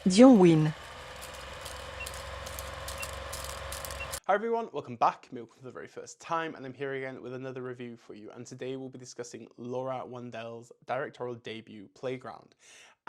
Dion win. Hi everyone, welcome back, me for the very first time, and I'm here again with another review for you. And today we'll be discussing Laura Wandel's directorial debut, Playground.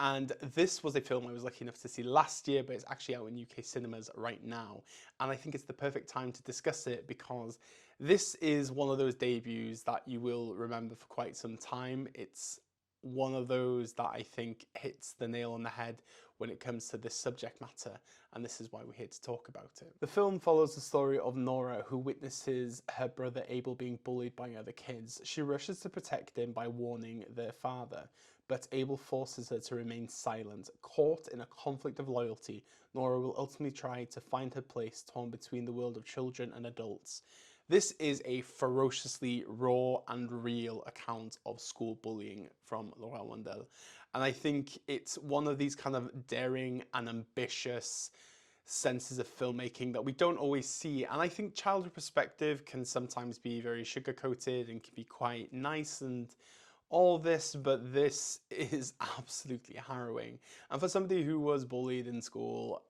And this was a film I was lucky enough to see last year, but it's actually out in UK cinemas right now. And I think it's the perfect time to discuss it because this is one of those debuts that you will remember for quite some time. It's one of those that I think hits the nail on the head when it comes to this subject matter, and this is why we're here to talk about it. The film follows the story of Nora, who witnesses her brother Abel being bullied by other kids. She rushes to protect him by warning their father, but Abel forces her to remain silent. Caught in a conflict of loyalty, Nora will ultimately try to find her place torn between the world of children and adults. This is a ferociously raw and real account of school bullying from Laura Wandel. And I think it's one of these kind of daring and ambitious senses of filmmaking that we don't always see. And I think childhood perspective can sometimes be very sugar-coated and can be quite nice and all this, but this is absolutely harrowing. And for somebody who was bullied in school,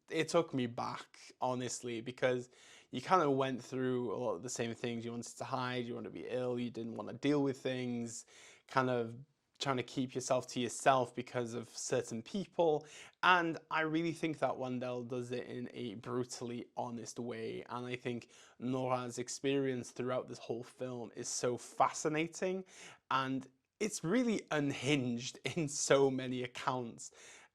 it took me back, honestly, because you kind of went through a lot of the same things. You wanted to hide, you wanted to be ill, you didn't want to deal with things, kind of trying to keep yourself to yourself because of certain people. And I really think that Wandel does it in a brutally honest way. And I think Nora's experience throughout this whole film is so fascinating, and it's really unhinged in so many accounts.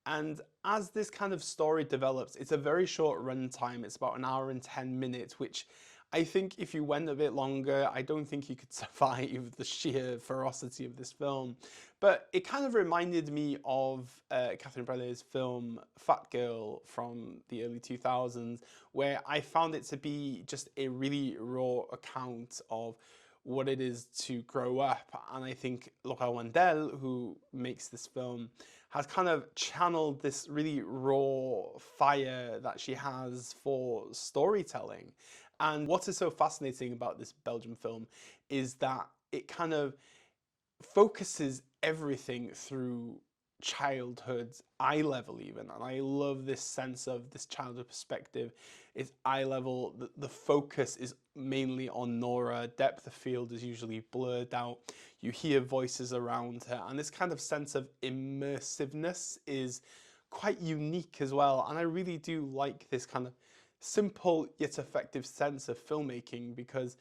And as this kind of story develops, it's a very short runtime. It's about 1 hour and 10 minutes, which I think if you went a bit longer, I don't think you could survive the sheer ferocity of this film. But it kind of reminded me of Catherine Breillat's film Fat Girl from the early 2000s, where I found it to be just a really raw account of what it is to grow up. And I think Laura Wandel, who makes this film, has kind of channeled this really raw fire that she has for storytelling. And what is so fascinating about this Belgian film is that it kind of focuses everything through childhood's eye level even, and I love this sense of this childhood perspective. It's eye level, the focus is mainly on Nora, depth of field is usually blurred out, you hear voices around her, and this kind of sense of immersiveness is quite unique as well. And I really do like this kind of simple yet effective sense of filmmaking, because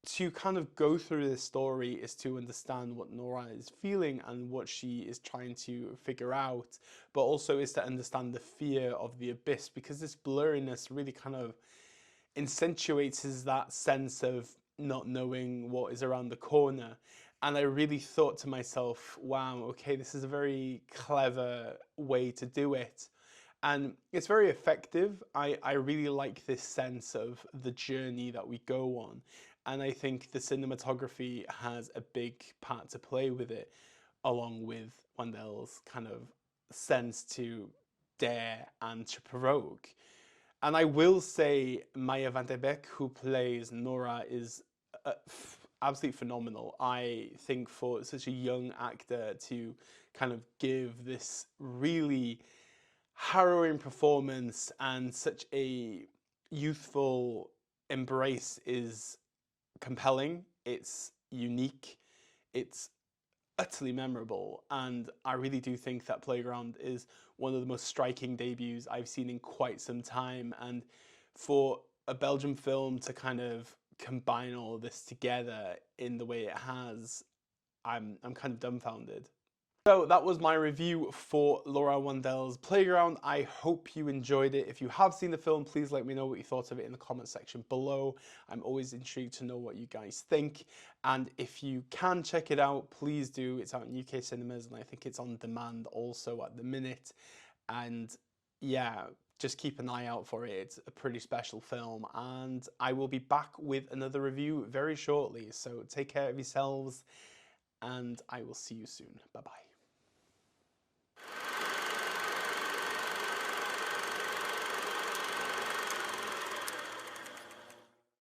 to kind of go through this story is to understand what Nora is feeling and what she is trying to figure out, but also is to understand the fear of the abyss, because this blurriness really kind of accentuates that sense of not knowing what is around the corner. And I really thought to myself, wow, okay, this is a very clever way to do it. And it's very effective. I really like this sense of the journey that we go on. And I think the cinematography has a big part to play with it, along with Wandel's kind of sense to dare and to provoke. And I will say Maya van der Beek, who plays Nora, is absolutely phenomenal. I think for such a young actor to kind of give this really harrowing performance and such a youthful embrace is compelling, it's unique, it's utterly memorable, and I really do think that Playground is one of the most striking debuts I've seen in quite some time. And for a Belgian film to kind of combine all of this together in the way it has, I'm kind of dumbfounded. So that was my review for Laura Wandel's Playground. I hope you enjoyed it. If you have seen the film, please let me know what you thought of it in the comment section below. I'm always intrigued to know what you guys think. And if you can check it out, please do. It's out in UK cinemas, and I think it's on demand also at the minute. And yeah, just keep an eye out for it. It's a pretty special film, and I will be back with another review very shortly. So take care of yourselves, and I will see you soon. Bye bye.